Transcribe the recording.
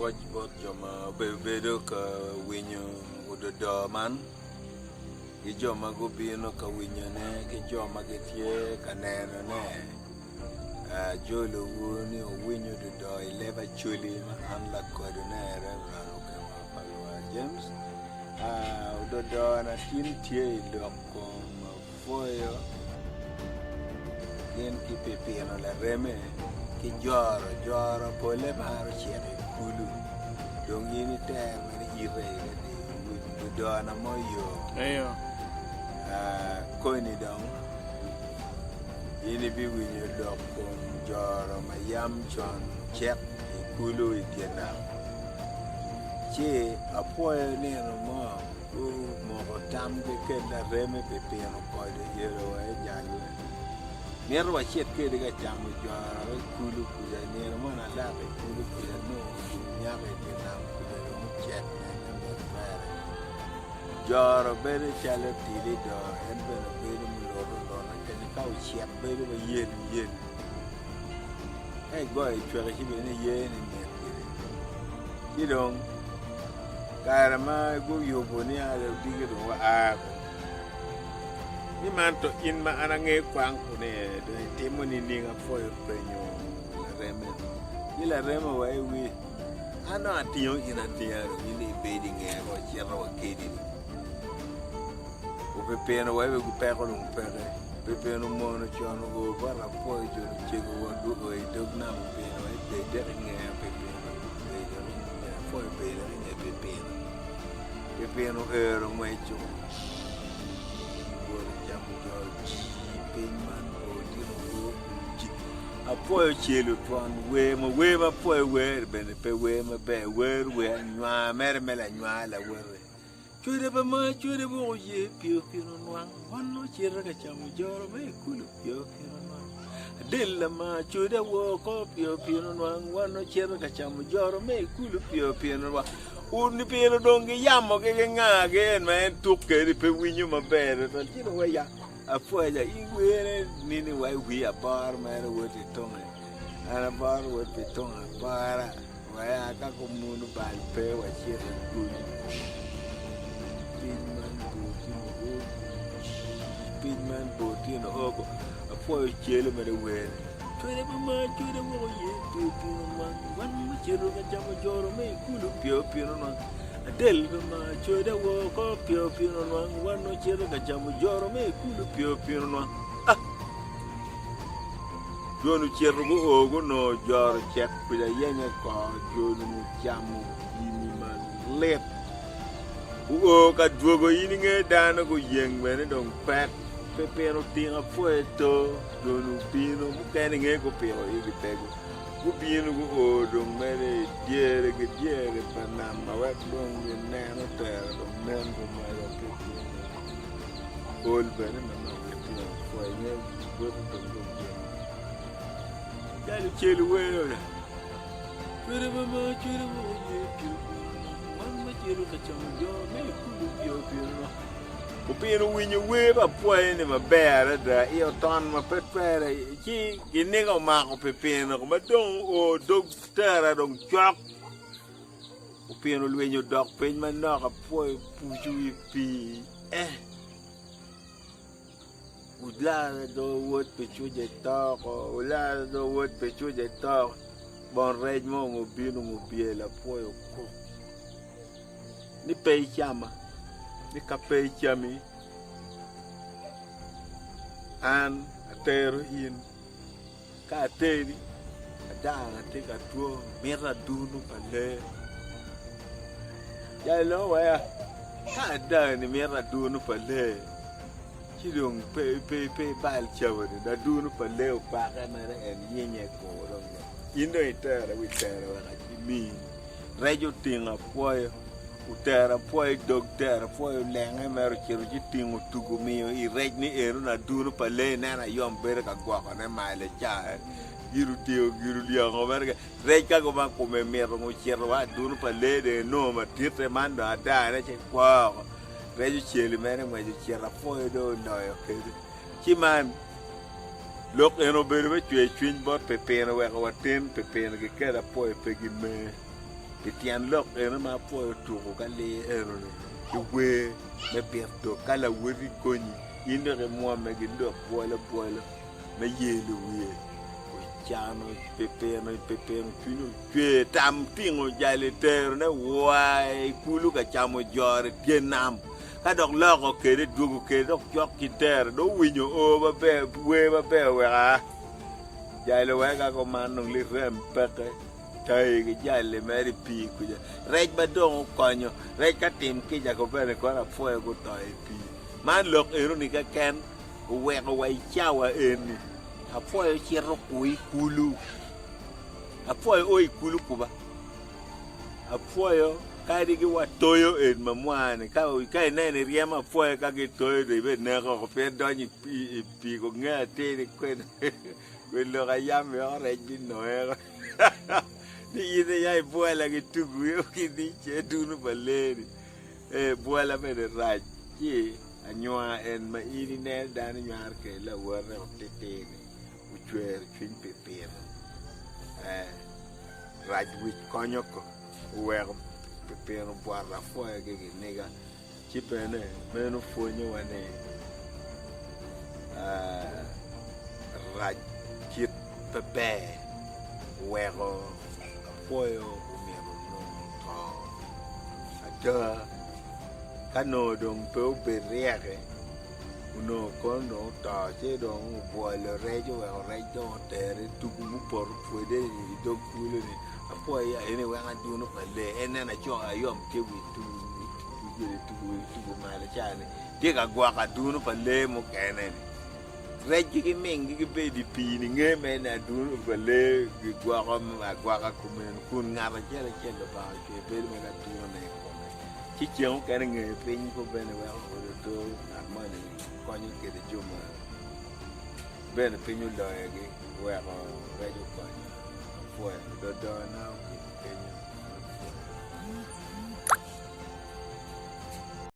Foj bot joma bedo ka winyo Ododo man gi joma gobino ka winyo ne gi joma gitie ka neno ne jolo woni winyo Ododo ileva chuli ma an la kod ne rano kama palwa James Ododo na tin tie iloko pwoyo gin ki pipino la reme ki joro pole maro chiere kulu dong yini ter mani ire Ododo na moyo ayo koni dong yini bi winyo loko joro mayam chon chek kulu itiena che apwoyo neno mo tam ke kenda reme pipino kode yero wa janyo nero wa chet ke diga chamo joro kulu kuja nero mo na la kulu kuja no nyake ke nam kuja no chet ne bare joro bere chale tili do en bere bere mu lo na ke ka u chet bere ba yen hey boy chwe ke bi ne yen ne ki dong karama go yobo ni ala dige do wa ni manto in ma anange kwang kune do temo ni ninga foyo penyo reme ila reme wa wi ana atiyo ina tiya ni bedi nge ro chero kedi o pepeno wa go peko no pere pepeno mono chono go bara foyo jo chego wa do o dogna mo peno e de nge pepeno foyo pere nge pepeno ero mwecho apwoyo chelo tuan wema apwoyo wer bene pe wema be wer nywa mere mela nywa la wer chwede ba ma chwede bo ye pio kino nwang wano chira ka chamo joro me kulu pio kino nwang dilla ma chwede wo ko pio kino nwang wano chira ka chamo joro me kulu pio kino nwang un pio dongi yamo ke ngage ma tukke ri pe winyo maber to chino wa ya apwoya igwere nini wa wi abar mere woti tonga ana bar woti tonga bara wa ya ka ko munu bal pe wa chira kulu Pidman botino ogo apwoyo chelo mere were chwere ma chwere wo ye pio ma wan ma chero ka chamo joro me kulu pio no adel ma chwere wo ko pio no wan no chero ka chamo joro me kulu pio no jonu chero go ogo no joro chek pila yenye ko jonu chamo yini man let ka duogo yini nge dana go yeng mene dong pet pepero tinga pueto donu pino mukene nge ko pero igi tego ku pino go dong mere diere panama wa dong ne no ter dong men go mero pepino ol bene mama pepino foi ne go dong dali chelu wero pero mama chelu wo ye pio mama chelu ka chamo jo me kulu pio no o pino winyo we ba pwoy ni maber da io ton ma pepere ki ginega ma ko pepino ko madong o dog tera dong chok o pino winyo dog pen man no ka pwoy puju pi udla do wot pe chuje to ko udla do wot pe chuje to bon rej mo ngo bino mo biela pwoy ko ni pe chama ni kape chami an atero in ka teri adanga te ka tuo mera dunu pale ya lo wa ka da ni mera dunu pale chidong pe bal chawde da dunu pale o pa ka mera en yenye ko ro indo itera witera wa mi rejo tinga pwoyo utera poi doctor poi lenga mero chiru jitingu tugu mio I rej ni eru na duru pale na yom bere ka gwa ne male cha giru tio giru lia ngomerga rej ka go ma come mero mo chiru wa duru pale de no ma tite mando ada ne che kwa rej chielu mere mo ju chira poi do no yo ke chiman lok eno bere be chwe chwin bot pepe no wa ten pepe no ke kera poi pegi me Pitian lock eno ma po to ka le eno ni we me perto kala wori koni inde re mo me gindo bola me yelo we o chano pepeno pino que tam tingo jale ter ne wai kulu ka chamo jor tienam ka dok loko kede dugo kede dok jok kiter do winyo o ba be we wa jale wa ka ko manong li rem peke tai cái jale meri pi kuja rej ba dong konyo rej ka tim ki ja ko bere ko ra foi ko tai pi man lok ero ni ka ken we ko wai chawa eni a foi chiro kui kulu a foi oi kulu kuba a foi ka di ki wa toyo en mamwane ka ne ni riema foi ka ki toyo de be ne ko pe do ni pi ko nga te ni kwen kwen lo ga yam yo rej bi no ero ni ya buala que tu yo que dice tu no valeri buala me de rachi anyoa en ma ini ne dan nyar ke la wore tete u chwer chin pepe raj wit konyoko wer pepe no buala fo ke nega chipene meno fonyo wane raj chit pepe wero pwoyo umero no to ada kano dong pe beriake uno kono ta che dong vuole reggio tere tu mu por puede do kulo ni apoi ene wa ngadu no pale ene na cho ayom ke wi tu mala chane tie ka gwa ka du no pale mo kene Reggi che mengi che vedi pini nge me na du vale gwa ka kumen kun ngara chele ba che per me la tu ne come ci chiamo che nge peni ko bene wa ko to armani konyo che de juma bene peni lo e che wa ko reggio konyo poi do na che